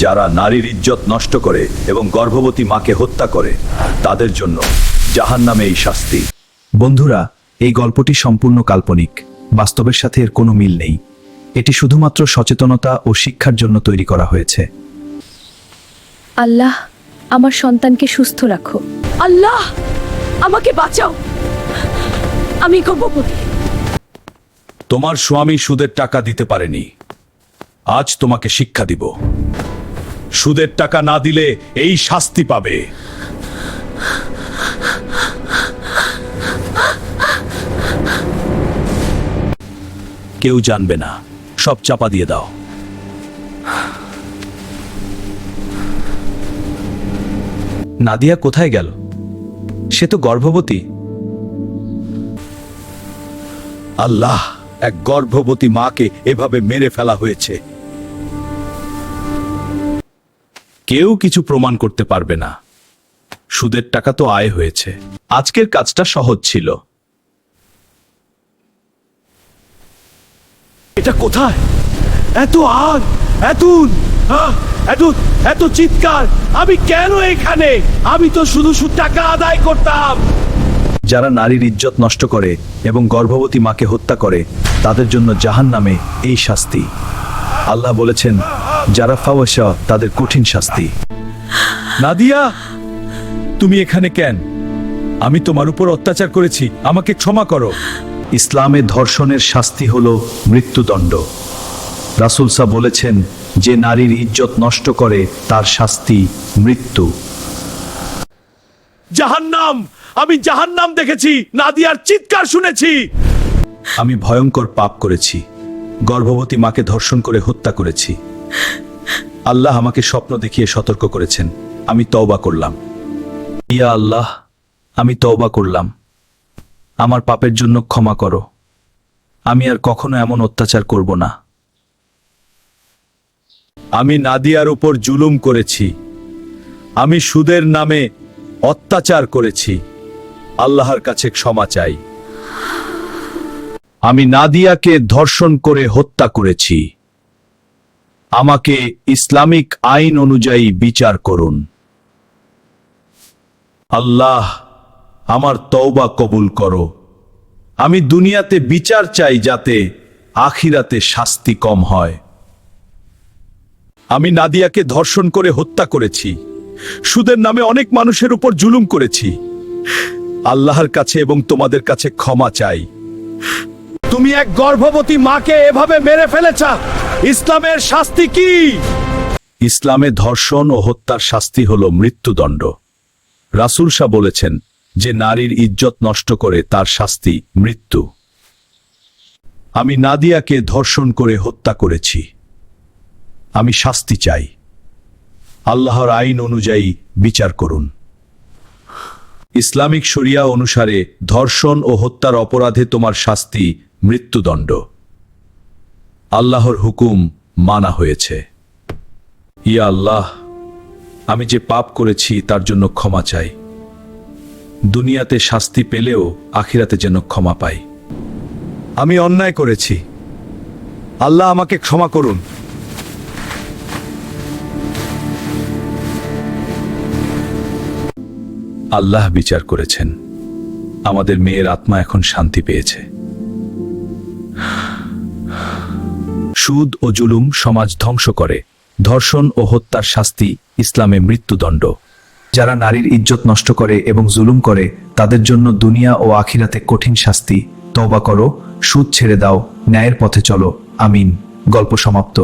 যারা নারীর ইজ্জত নষ্ট করে এবং গর্ভবতী মাকে হত্যা করে তাদের জন্য জাহান্নামে এই শাস্তি। বন্ধুরা, এই গল্পটি সম্পূর্ণ কাল্পনিক, বাস্তবের সাথে এর কোনো মিল নেই। এটি শুধুমাত্র সচেতনতা ও শিক্ষার জন্য তৈরি করা হয়েছে। আল্লাহ, আমার সন্তানকে সুস্থ রাখো। আল্লাহ, আমাকে বাঁচাও, আমি গর্ভবতী। তোমার স্বামী সুদের টাকা দিতে পারেনি, আজ তোমাকে শিক্ষা দিব। সুদের টাকা না দিলে এই শাস্তি পাবে। কেউ জানবে না, সব চাপা দিয়ে দাও। নাদিয়া কোথায় গেল? সে তো গর্ভবতী। আল্লাহ, এক গর্ভবতী মাকে এভাবে মেরে ফেলা হয়েছে। কেউ কিছু প্রমাণ করতে পারবে না। সুদের টাকা তো আয় হয়েছে। আজকের কাজটা সহজ ছিল। এটা কোথায়? এত আগ, এত চিৎকার! আমি কেন এখানে? আমি তো শুধু টাকা আদায় করতাম। যারা নারীর ইজ্জত নষ্ট করে এবং গর্ভবতী মাকে হত্যা করে তাদের জন্য জাহান্নামে এই শাস্তি। আল্লাহ বলেছেন, যারা ফাওয়াশা তাদের কঠিন শাস্তি। নাদিয়া, তুমি এখানে কেন? আমি তোমার উপর অত্যাচার করেছি, আমাকে ক্ষমা করো। ইসলামে ধর্ষণের শাস্তি হলো মৃত্যুদণ্ড। রাসূল সাল্লাল্লাহু বলেছেন, যে নারীর ইজ্জত নষ্ট করে তার শাস্তি মৃত্যু। জাহান্নাম! আমি জাহান্নাম দেখেছি, নাদিয়ার চিৎকার শুনেছি। আমি ভয়ঙ্কর পাপ করেছি, গর্ভবতী মাকে ধর্ষণ করে হত্যা করেছি। আল্লাহ আমাকে স্বপ্ন দেখিয়ে সতর্ক করেছেন, আমি তওবা করলাম। ইয়া আল্লাহ, আমি তওবা করলাম, আমার পাপের জন্য ক্ষমা করো। আমি আর কখনো এমন অত্যাচার করব না। আমি নাদিয়ার উপর জুলুম করেছি, আমি সুদের নামে অত্যাচার করেছি। আল্লাহর কাছে ক্ষমা চাই। আমি নাদিয়াকে ধর্ষণ করে হত্যা করেছি। আমাকে ইসলামিক আইন অনুযায়ী বিচার করুন। আল্লাহ, আমার তওবা কবুল করো। আমি দুনিয়াতে বিচার চাই যাতে আখিরাতে শাস্তি কম হয়। আমি নাদিয়াকে ধর্ষণ করে হত্যা করেছি, সুদের নামে অনেক মানুষের উপর জুলুম করেছি। আল্লাহর কাছে এবং তোমাদের কাছে ক্ষমা চাই। তুমি এক গর্ভবতী মাকে এভাবে মেরে ফেলেছ, ইসলামের শাস্তি কি? ইসলামে ধর্ষণ ও হত্যার শাস্তি হলো মৃত্যুদণ্ড। রাসূল সাল্লাল্লাহু বলেছেন, যে নারীর ইজ্জত নষ্ট করে তার শাস্তি মৃত্যু। আমি নাদিয়াকে ধর্ষণ করে হত্যা করেছি, আমি শাস্তি চাই। আল্লাহর আইন অনুযায়ী বিচার করুন। ইসলামিক শরিয়া অনুসারে ধর্ষণ ও হত্যার অপরাধে তোমার শাস্তি মৃত্যুদণ্ড। আল্লাহর হুকুম মানা হয়েছে। ইয়া আল্লাহ, আমি যে পাপ করেছি তার জন্য ক্ষমা চাই। দুনিয়াতে শাস্তি পেলেও আখিরাতে যেন ক্ষমা পাই। আমি অন্যায় করেছি, আল্লাহ আমাকে ক্ষমা করুন। আল্লাহ বিচার করেছেন, আমাদের মেয়ের আত্মা এখন শান্তি পেয়েছে। সুদ ও জুলুম সমাজ ধ্বংস করে। ধর্ষণ ও হত্যার শাস্তি ইসলামে মৃত্যুদণ্ড। যারা নারীর ইজ্জত নষ্ট করে এবং জুলুম করে তাদের জন্য দুনিয়া ও আখিরাতে কঠিন শাস্তি। তওবা করো, সুদ ছেড়ে দাও, ন্যায়ের পথে চলো। আমিন। গল্প সমাপ্ত।